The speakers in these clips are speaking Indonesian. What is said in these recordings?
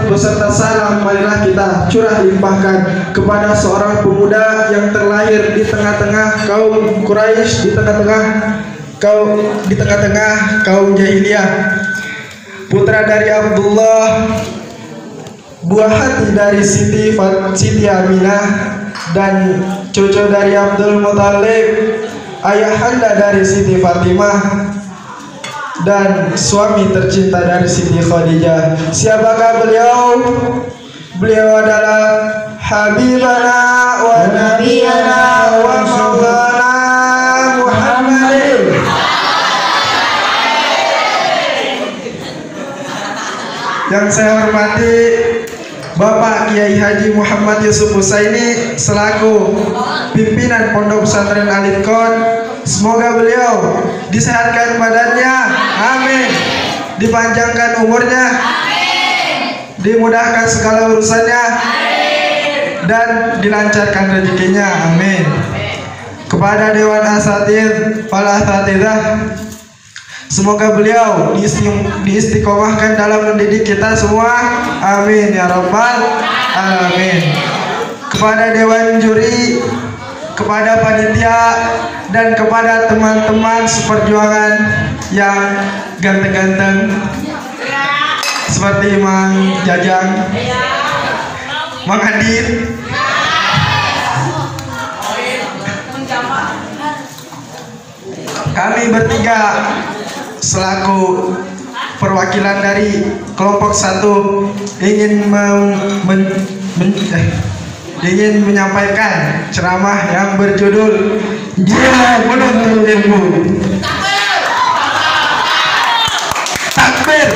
beserta salam marilah kita curah limpahkan kepada seorang pemuda yang terlahir di tengah-tengah kaum Quraisy, di tengah-tengah kaum jahiliyah. Putra dari Abdullah, buah hati dari Siti Aminah, dan cucu dari Abdul Muthalib, ayahanda dari Siti Fatimah, dan suami tercinta dari Siti Khadijah. Siapakah beliau? Beliau adalah Habibana wa Nabiyana wa Maulana Muhammadin. Yang saya hormati Bapak Kiai Haji Muhammad Yusuf Husaini selaku pimpinan Pondok Pesantren Al-Itqan. Semoga beliau disehatkan badannya, amin, dipanjangkan umurnya, amin, dimudahkan segala urusannya, amin, dan dilancarkan rezekinya, amin. Kepada Dewan Asatidz, para asatidzah, semoga beliau diistiqomahkan dalam mendidik kita semua, amin ya rabbal alamin. Kepada Dewan Juri, kepada panitia, dan kepada teman-teman seperjuangan yang ganteng-ganteng seperti Mang Jajang, Mang Adit, kami bertiga selaku perwakilan dari kelompok 1 ingin menyampaikan ceramah yang berjudul Jihad Menuntut Ilmu. Takbir,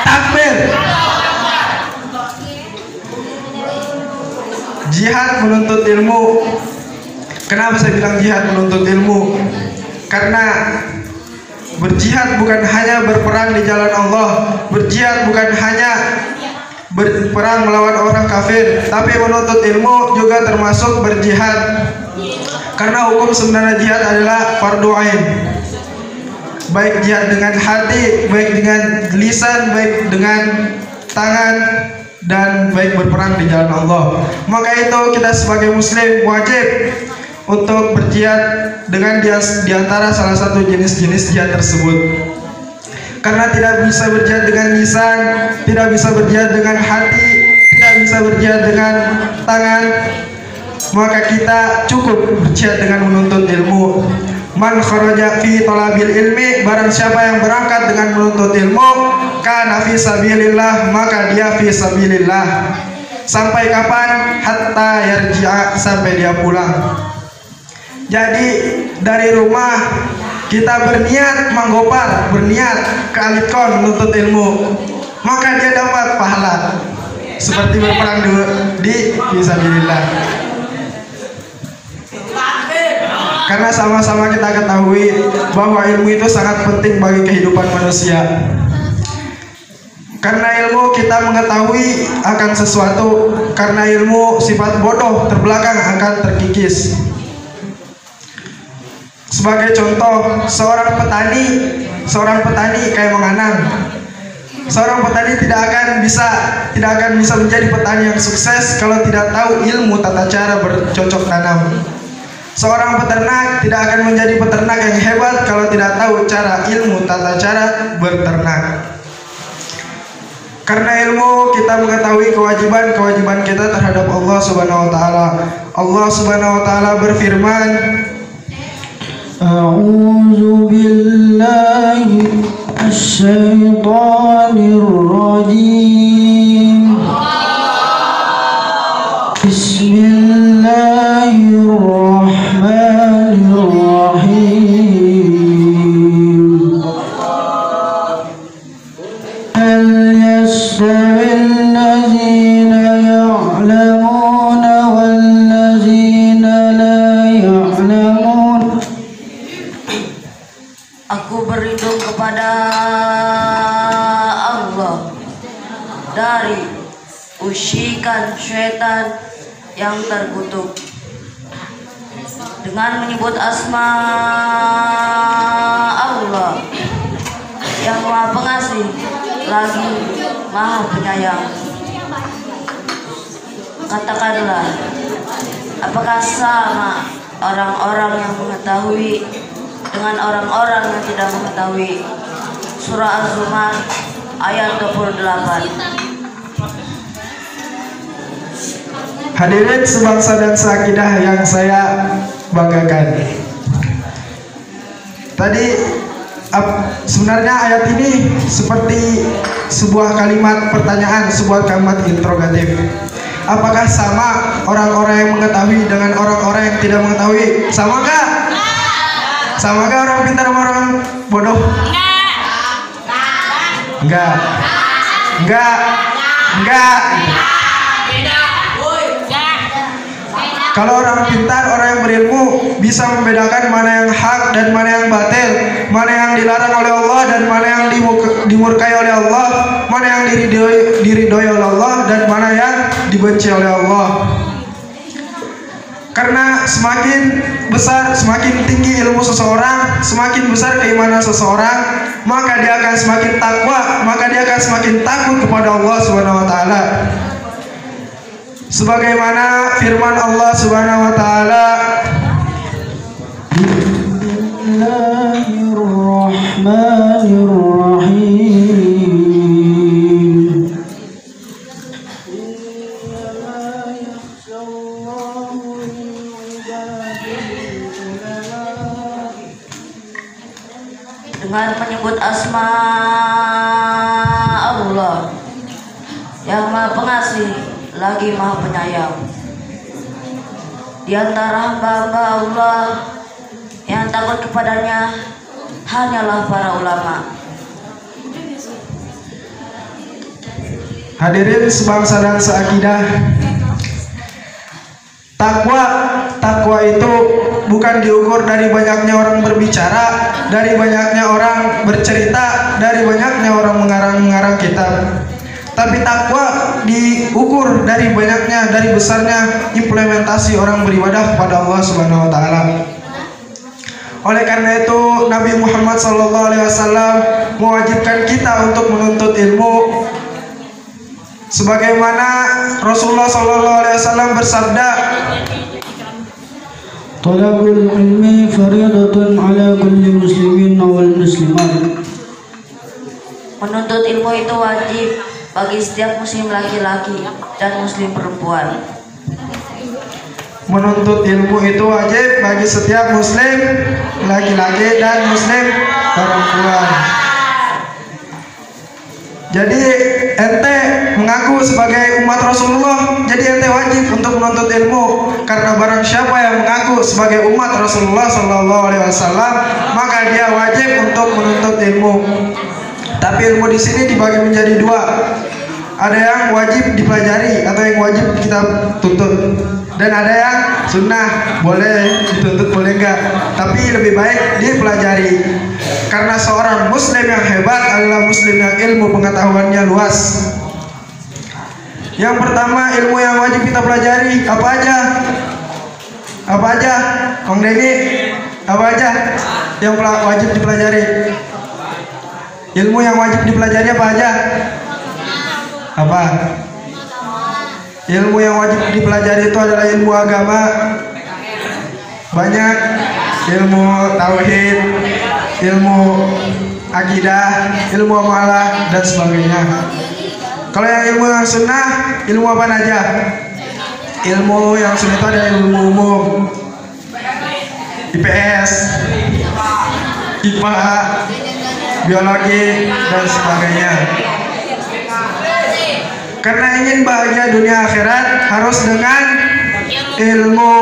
takbir. Jihad menuntut ilmu. Kenapa saya bilang jihad menuntut ilmu? Karena berjihad bukan hanya berperang di jalan Allah, berjihad bukan hanya berperang melawan orang kafir, tapi menuntut ilmu juga termasuk berjihad. Karena hukum sebenarnya jihad adalah fardu ain. Baik jihad dengan hati, baik dengan lisan, baik dengan tangan, dan baik berperang di jalan Allah. Maka itu kita sebagai muslim wajib untuk berjihad dengan diantara salah satu jenis-jenis jihad tersebut. Karena tidak bisa berjihad dengan lisan, tidak bisa berjihad dengan hati, tidak bisa berjihad dengan tangan, maka kita cukup berjihad dengan menuntut ilmu. Man kharaja fi talabil ilmi, barang siapa yang berangkat dengan menuntut ilmu, kana fi sabilillah, maka dia fi sabilillah. Sampai kapan? Hatta yarji'a, sampai dia pulang. Jadi dari rumah kita berniat manggopar, berniat ke Al-Itqan menuntut ilmu, maka dia dapat pahala seperti berperang di fisabilillah. Karena sama-sama kita ketahui bahwa ilmu itu sangat penting bagi kehidupan manusia. Karena ilmu kita mengetahui akan sesuatu, karena ilmu sifat bodoh terbelakang akan terkikis. Sebagai contoh, seorang petani kayak menganam. Seorang petani tidak akan bisa menjadi petani yang sukses kalau tidak tahu ilmu tata cara bercocok tanam. Seorang peternak tidak akan menjadi peternak yang hebat kalau tidak tahu ilmu tata cara berternak. Karena ilmu kita mengetahui kewajiban kita terhadap Allah Subhanahu wa taala. Allah Subhanahu wa taala berfirman, A'udzu billahi asy-syaithanir rajim. Bismillahirrahmanirrahim. Hal yastawil ladzina ya'lamuna wal ladzina la ya'lamun. Aku berlindung kepada Allah dari usikan syaitan yang terkutuk dengan menyebut asma Allah yang Maha Pengasih lagi Maha Penyayang. Katakanlah, apakah sama orang-orang yang mengetahui dengan orang-orang yang tidak mengetahui? Surah Az-Zumar ayat 28. Hadirin sebangsa dan seakidah yang saya banggakan. Tadi sebenarnya ayat ini seperti sebuah kalimat pertanyaan, sebuah kalimat interrogatif. Apakah sama orang-orang yang mengetahui dengan orang-orang yang tidak mengetahui? Sama gak? Sama gak orang pintar sama orang bodoh? Enggak. Enggak. Enggak. Kalau orang pintar, orang yang berilmu bisa membedakan mana yang hak dan mana yang batil, mana yang dilarang oleh Allah dan mana yang dimurkai oleh Allah, mana yang diridhoi oleh Allah dan mana yang dibenci oleh Allah. Karena semakin besar, semakin tinggi ilmu seseorang, semakin besar keimanan seseorang, maka dia akan semakin takwa, maka dia akan semakin takut kepada Allah Subhanahu wa taala. Sebagaimana firman Allah Subhanahu wa taala, Bismillahirrahmanirrahim. Dengan menyebut asma Allah yang Maha Pengasih lagi Maha Penyayang. Di antara hamba-hamba Allah yang takut kepadanya hanyalah para ulama. Hadirin sebangsa dan seakidah, takwa itu bukan diukur dari banyaknya orang berbicara, dari banyaknya orang bercerita, dari banyaknya orang mengarang kitab. Tapi takwa diukur dari banyaknya, dari besarnya implementasi orang beribadah kepada Allah Subhanahu wa taala. Oleh karena itu Nabi Muhammad SAW mewajibkan kita untuk menuntut ilmu. Sebagaimana Rasulullah SAW bersabda, Talabul ilmi faridatun ala kulli muslimin wal muslimat. Menuntut ilmu itu wajib bagi setiap muslim laki-laki dan muslim perempuan. Menuntut ilmu itu wajib bagi setiap muslim laki-laki dan muslim perempuan. Jadi ente mengaku sebagai umat Rasulullah, jadi ente wajib untuk menuntut ilmu. Karena barang siapa yang mengaku sebagai umat Rasulullah SAW, maka dia wajib untuk menuntut ilmu. Tapi ilmu di sini dibagi menjadi dua. Ada yang wajib dipelajari atau yang wajib kita tuntut, dan ada yang sunnah, boleh dituntut boleh enggak, tapi lebih baik dipelajari. Karena seorang muslim yang hebat adalah muslim yang ilmu pengetahuannya luas. Yang pertama, ilmu yang wajib kita pelajari apa aja? Apa aja? Kang Denny, apa aja yang wajib dipelajari? Ilmu yang wajib dipelajari apa aja? Apa? Ilmu yang wajib dipelajari itu adalah ilmu agama. Banyak, ilmu tauhid, ilmu akidah, ilmu amalah dan sebagainya. Kalau yang ilmu yang sunnah, ilmu apa aja? Ilmu yang sunnah itu ada ilmu umum, IPS, IPA, biologi dan sebagainya. Karena ingin bahagia dunia akhirat harus dengan ilmu.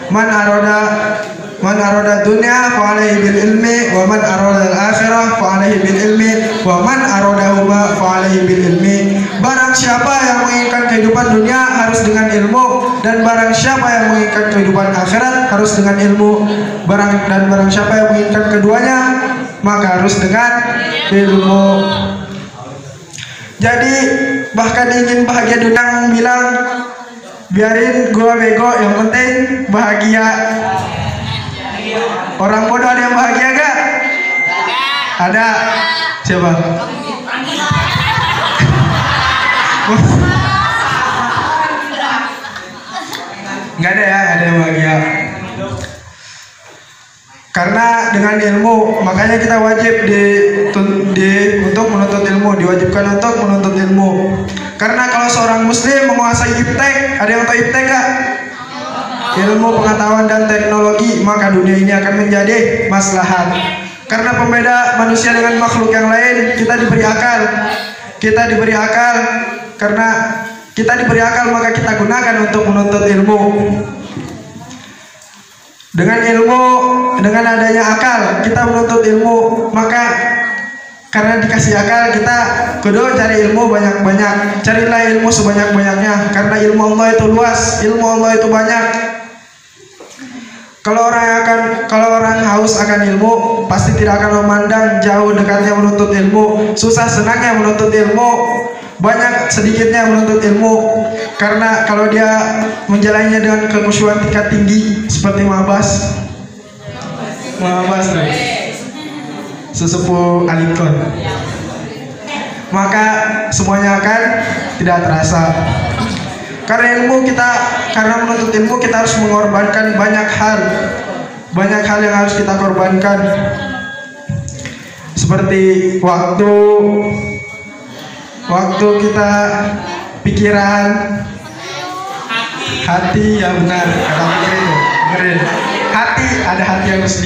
Man aroda dunia fa alaihi bil ilmi, wa man aroda al akhirah fa alaihi bil ilmi, wa man arodahuma fa alaihi bil ilmi. Barang siapa yang menginginkan kehidupan dunia harus dengan ilmu, dan barang siapa yang menginginkan kehidupan akhirat harus dengan ilmu. Barang siapa yang menginginkan keduanya maka harus dengan ilmu. Jadi bahkan ingin bahagia dunia bilang, biarin gua bego, yang penting bahagia. Orang bodoh ada yang bahagia gak? Ada. Coba. Nggak ada ya, nggak ada yang bahagia. Karena dengan ilmu, makanya kita wajib untuk menuntut ilmu, diwajibkan untuk menuntut ilmu. Karena kalau seorang muslim menguasai iptek, ada yang tahu iptek gak? Ilmu pengetahuan dan teknologi, maka dunia ini akan menjadi maslahat. Karena pembeda manusia dengan makhluk yang lain, kita diberi akal. Kita diberi akal, karena kita diberi akal maka kita gunakan untuk menuntut ilmu. Dengan ilmu, dengan adanya akal, kita menuntut ilmu, maka karena dikasih akal kita kudu cari ilmu banyak-banyak. Carilah ilmu sebanyak-banyaknya, karena ilmu Allah itu luas, ilmu Allah itu banyak. Kalau orang haus akan ilmu, pasti tidak akan memandang jauh dekatnya menuntut ilmu, susah senangnya menuntut ilmu, banyak sedikitnya menuntut ilmu. Karena kalau dia menjalannya dengan kekhusyuan tingkat tinggi seperti Mabas sesepuh Alikon, maka semuanya akan tidak terasa. Karena menuntut ilmu kita harus mengorbankan banyak hal yang harus kita korbankan, seperti waktu kita, pikiran, hati, ya benar kata pikir itu, benar. Hati, ada hati yang harus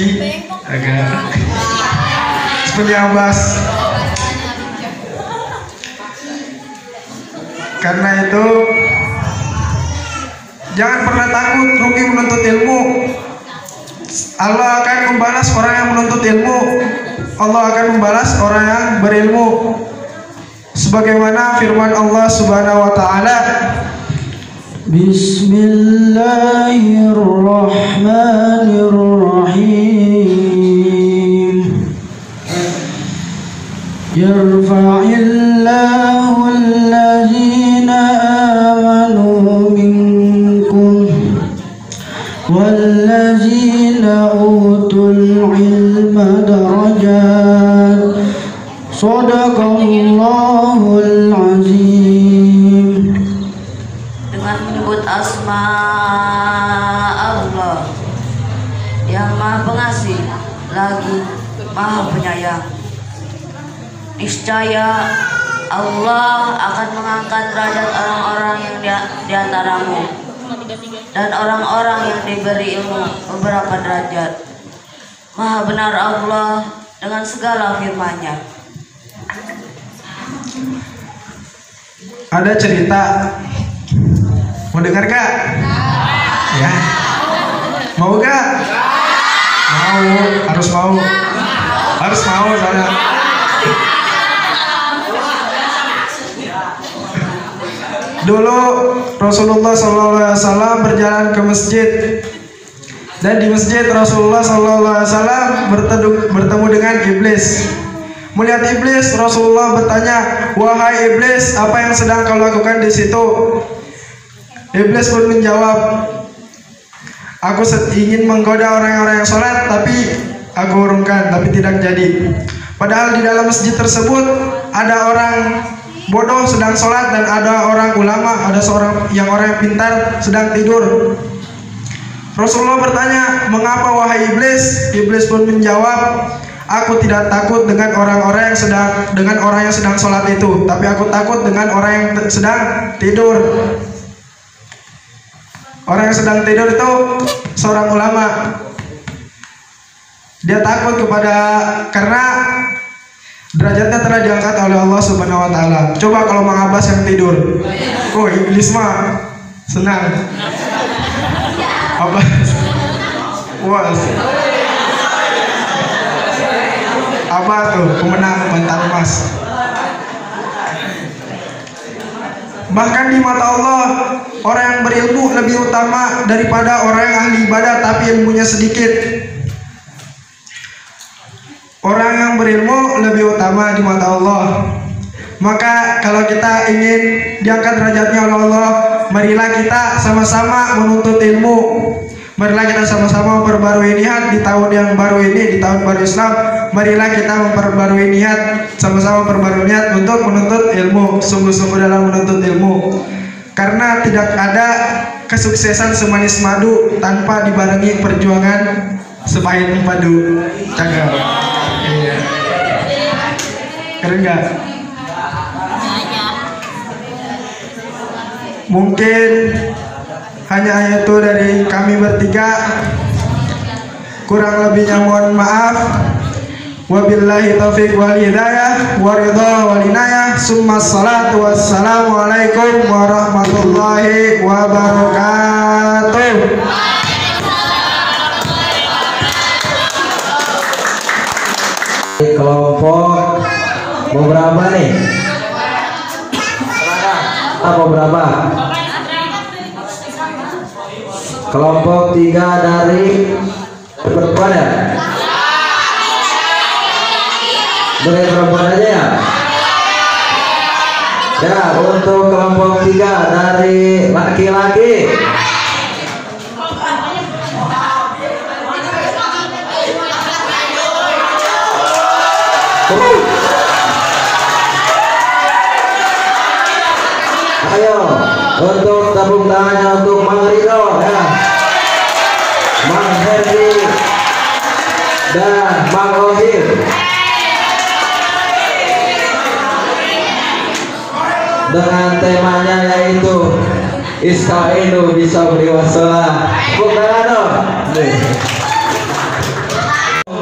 seperti Abbas. Karena itu jangan pernah takut rugi menuntut ilmu. Allah akan membalas orang yang menuntut ilmu. Allah akan membalas orang yang berilmu. Sebagaimana firman Allah Subhanahu wa taala, Bismillahirrahmanirrahim. Yarfa'illahu allazina amanu minkum wallazina utul ilma darajat. Shadaqallahul azim. Dengan menyebut asma Allah yang maha pengasih lagi maha penyayang, niscaya Allah akan mengangkat derajat orang-orang yang di antaramu dan orang-orang yang diberi ilmu beberapa derajat. Maha benar Allah dengan segala firman-Nya. Ada cerita, mau dengar gak? Ya, mau gak? Mau, harus mau soalnya. Dulu Rasulullah SAW berjalan ke masjid, dan di masjid Rasulullah SAW bertemu dengan iblis. Melihat iblis, Rasulullah bertanya, "Wahai iblis, apa yang sedang kau lakukan di situ?" Iblis pun menjawab, "Aku ingin menggoda orang-orang yang sholat, tapi aku urungkan, tapi tidak jadi." Padahal di dalam masjid tersebut ada orang bodoh sedang sholat dan ada orang ulama, ada orang yang pintar sedang tidur. Rasulullah bertanya, "Mengapa wahai iblis?" Iblis pun menjawab, "Aku tidak takut dengan orang yang sedang sholat itu, tapi aku takut dengan orang yang sedang tidur." Orang yang sedang tidur itu seorang ulama. Dia takut karena derajatnya telah diangkat oleh Allah Subhanahu wa taala. Coba kalau Mang Abbas yang tidur. Oh, iblis mah senang. Abbas. Puas. Apa tuh pemenang bantal emas. Bahkan di mata Allah, orang yang berilmu lebih utama daripada orang yang ahli ibadah tapi ilmunya sedikit. Orang yang berilmu lebih utama di mata Allah. Maka kalau kita ingin diangkat derajatnya oleh Allah, marilah kita sama-sama menuntut ilmu. Marilah kita sama-sama memperbarui niat di tahun yang baru ini, di tahun baru Islam. Marilah kita memperbarui niat, sama-sama memperbarui niat untuk menuntut ilmu, sungguh-sungguh dalam menuntut ilmu. Karena tidak ada kesuksesan semanis madu tanpa dibarengi perjuangan sepahit padu. Cakep. Iya. Keren nggak? Mungkin hanya itu dari kami bertiga. Kurang lebihnya mohon maaf. Wabillahi taufiq wal hidayah wa ridha wal inayah. Summa salatu wassalamu alaikum warahmatullahi wabarakatuh. Kelompok beberapa nih? Apa berapa? Kelompok 3 dari perempuan ya? Boleh perempuan aja ya? Ya, untuk kelompok 3 dari laki-laki. Ayo, untuk tepuk tangannya untuk Mang Rido ya, Mang Herdi dan Mang Ohir. Dengan temanya yaitu Iskainu bisa beriwasalah. Tepuk tangan dong.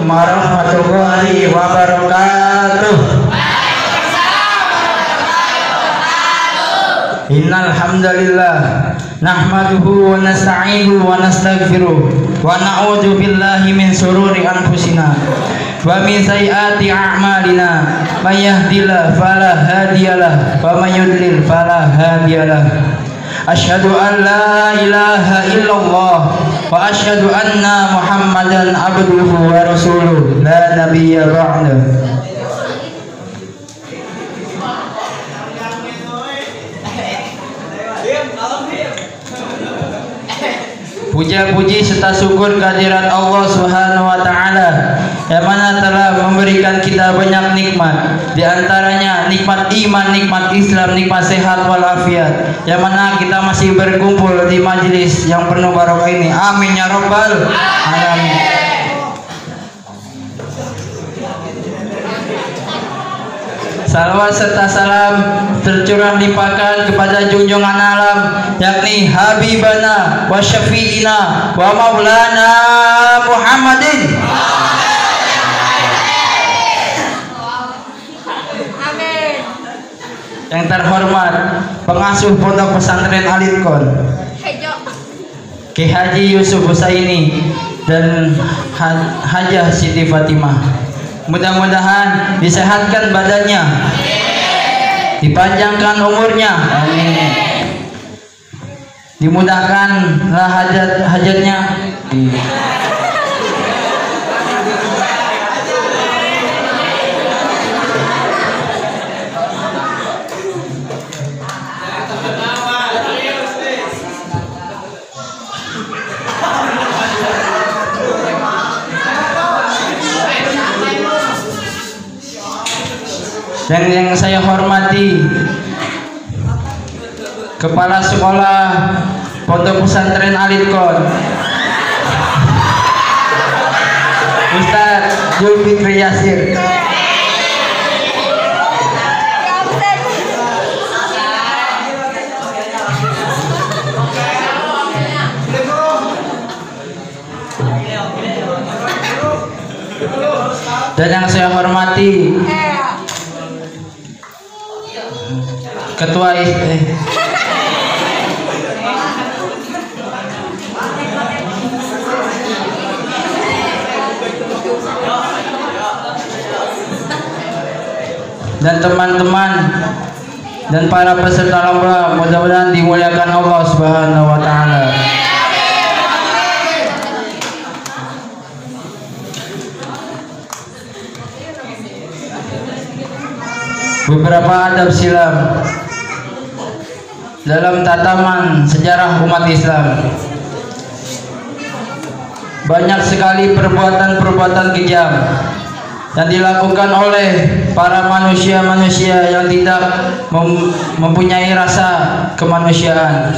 Warahmatullahi wabarakatuh. Innal hamdalillah nahmaduhu wa nasta'inuhu wa nastaghfiruh wa na'udzu billahi min shururi anfusina wa min sayyiati a'malina may yahdihillahu fala hadiyalah wa may yudlil fala hadiyalah. Asyhadu an la ilaha illallah wa asyhadu anna Muhammadan abduhu wa rasuluh la nabiyya ba'da. Puja-puji serta syukur kehadirat Allah Subhanahu wa taala yang mana telah memberikan kita banyak nikmat, di antaranya nikmat iman, nikmat Islam, nikmat sehat walafiat, yang mana kita masih berkumpul di majelis yang penuh barokah ini. Amin ya rabbal alamin. Salawat serta salam tercurah limpahkan kepada junjungan alam, yakni Habibana wa Syafi'ina wa Maulana Muhammadin. Amin. Yang terhormat pengasuh Pondok Pesantren Alitkon, Ki Haji Yusuf Husaini dan Hajah Siti Fatimah. Mudah-mudahan disehatkan badannya, dipanjangkan umurnya, amin. Dimudahkanlah hajat-hajatnya. Dan yang saya hormati Kepala Sekolah Pondok Pesantren Alitkon, Ustaz Zulfikri Yasir. Dan yang saya hormati Ketua dan teman-teman dan para peserta lomba, mudah-mudahan dimuliakan Allah Subhanahu wa taala. Beberapa adab silam dalam tataman sejarah umat Islam. banyak sekali perbuatan-perbuatan kejam yang dilakukan oleh para manusia-manusia yang tidak mempunyai rasa kemanusiaan.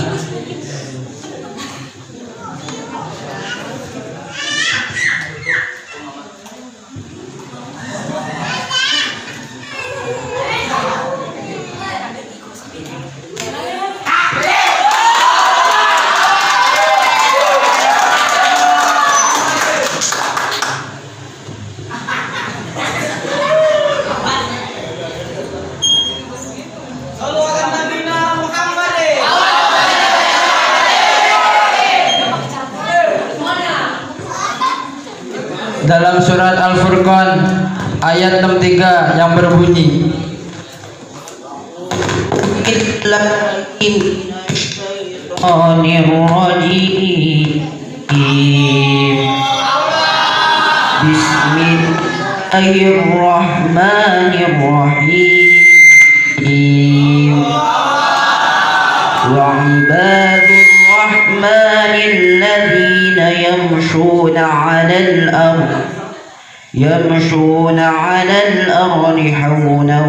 Dalam surat Al-Furqan ayat 63 yang berbunyi Bismillahirrahmanirrahim wa ibadul rahmanil ladzina يمشون على الأرض حونا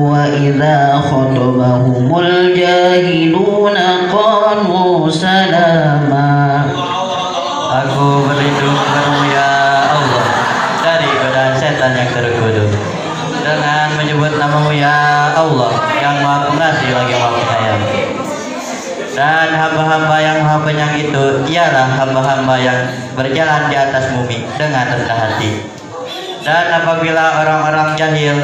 وإذا خطبهم الجاهلون قالوا سلاما. Aku berlindung kepadamu ya Allah dari godaan setan yang terkutuk dengan menyebut namamu ya Allah yang maha pengasih lagi maha penyayang. Dan hamba-hamba yang maha penyayang itu ialah hamba-hamba yang berjalan di atas bumi dengan rendah hati. Dan apabila orang-orang jahil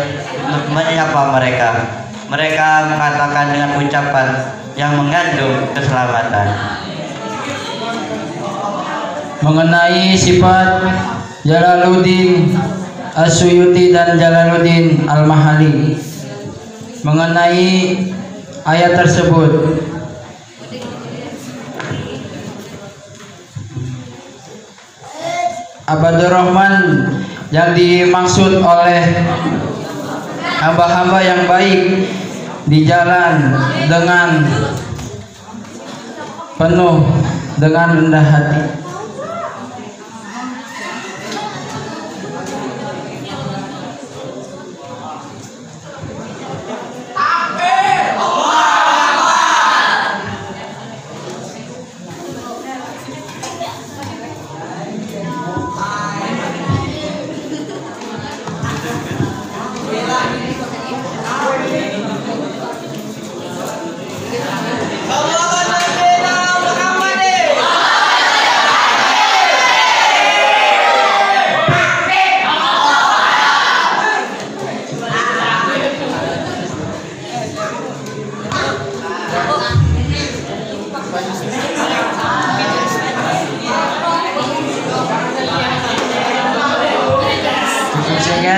menyapa mereka, mereka mengatakan dengan ucapan yang mengandung keselamatan. Mengenai sifat Jalaluddin As-Suyuti dan Jalaluddin Al-Mahali, mengenai ayat tersebut, Abadur Rahman yang dimaksud oleh hamba-hamba yang baik di jalan dengan penuh dengan rendah hati.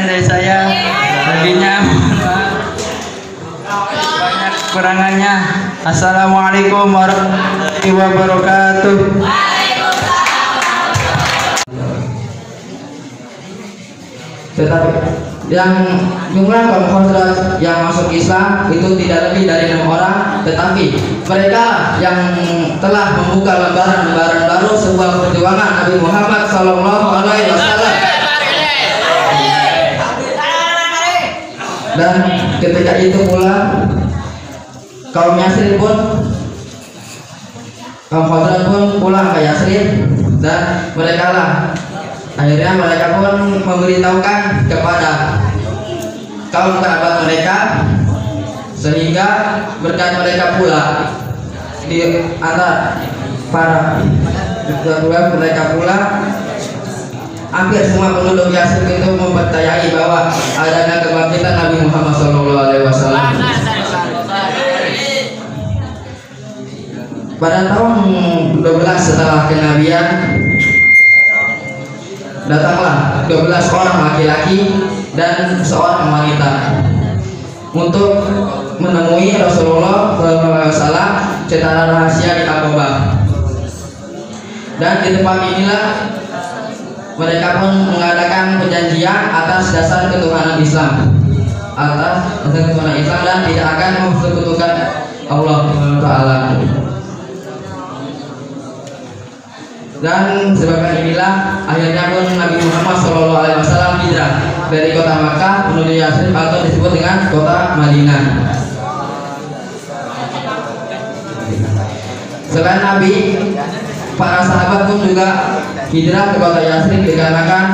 Dari saya lebihnya banyak kekurangannya. Assalamualaikum warahmatullahi wabarakatuh. Tetapi yang jumlah kaum Khazraj yang masuk Islam itu tidak lebih dari 6 orang, tetapi mereka yang telah membuka lembaran-lembaran baru sebuah perjuangan Nabi Muhammad SAW. Dan ketika itu pula kaum Yasrib pun, kaum Khazraj pun pulang ke Yasrib, dan akhirnya mereka pun memberitahukan kepada kaum kerabat mereka, sehingga berkat mereka pula di antara para mereka pula hampir semua penduduk Yasrib itu mempercayai bahwa adanya kebangkitan Nabi Muhammad SAW. Pada tahun 12 setelah kenabian, datanglah 12 orang laki-laki dan seorang wanita untuk menemui Rasulullah SAW secara rahasia di Aqabah. Dan di tempat inilah mereka pun mengadakan perjanjian atas dasar ketuhanan Islam, dan tidak akan mempersekutukan Allah Taala. Dan sebabkan inilah akhirnya pun Nabi Muhammad SAW hijrah dari kota Makkah menuju Yathrib atau disebut dengan kota Madinah. Selain Nabi, para sahabat pun juga hijrah ke kota Yathrib dikarenakan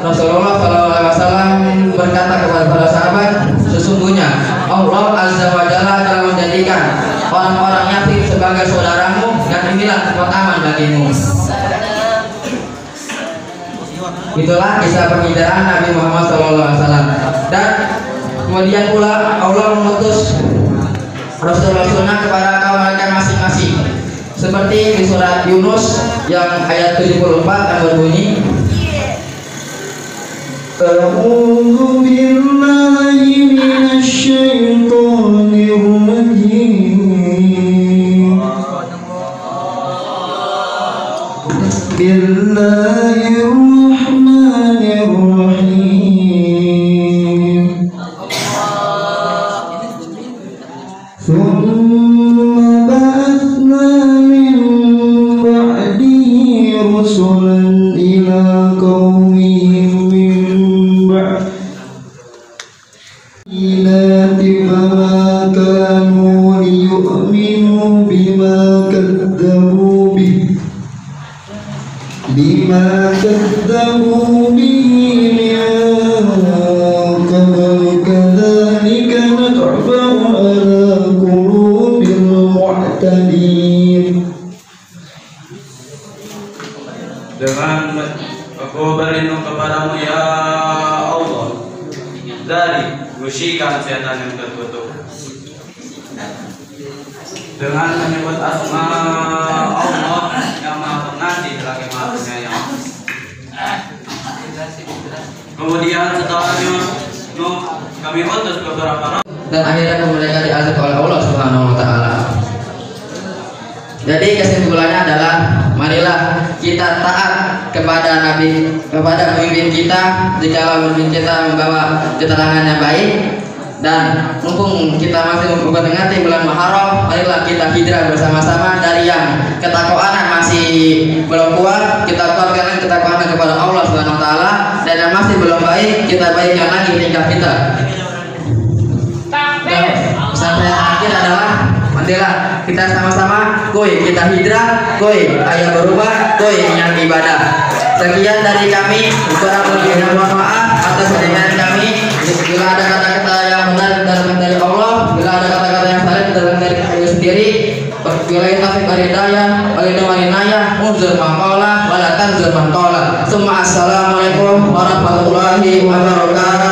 Rasulullah SAW berkata kepada para sahabat, sesungguhnya Allah Azza wa Jalla telah menjadikan orang-orang Yathrib sebagai saudaramu dan inilah tempat aman bagimu. Itulah kisah penghijrahan Nabi Muhammad SAW. Dan kemudian pula Allah mengutus Rasul-Rasulnya kepada kaum mereka masing-masing, seperti di surat Yunus yang ayat 74 yang berbunyi, A'udzu billahi minasy syaithanir rajim. Bismillahirrahmanirrahim. Tsumma ba'atsna min ba'dihi rusulan ila qaumihim min ba'di fama kanu liyu'minu bima kadzabu bihi min qabl kadzalika natba'u ala qulubil mu'tadin. Dengan aku berlindung kepadamu ya Allah dari musikan setan yang terkutuk, dengan menyebut asma Allah yang maha pengasih lagi maha penyayang. Kemudian setelahnya kami utus beberapa dan akhirnya mereka diazab oleh Allah Subhanahu wa taala. Jadi kesimpulannya adalah marilah kita taat kepada Nabi, kepada pemimpin kita jika pemimpin kita membawa keterangan yang baik. Dan mumpung kita masih memperingati bulan Muharram, marilah kita hijrah bersama-sama dari yang ketakwaan masih belum kuat, kita kuatkan ketakwaan kepada Allah Subhanahu wa taala, dan yang masih belum baik kita baikkan lagi tingkah kita. Dan pesan yang akhir adalah marilah kita sama-sama kita hijrah, ayo berubah, niat ibadah. Sekian dari kami, kurang lebihnya mohon maaf atas keringanan kami. Bila ada kata-kata yang benar dari Allah, bila ada kata-kata yang salah dari kami sendiri, bila kita hidayah, unzur maqala wa la tanzur maqala. Assalamualaikum warahmatullahi wabarakatuh.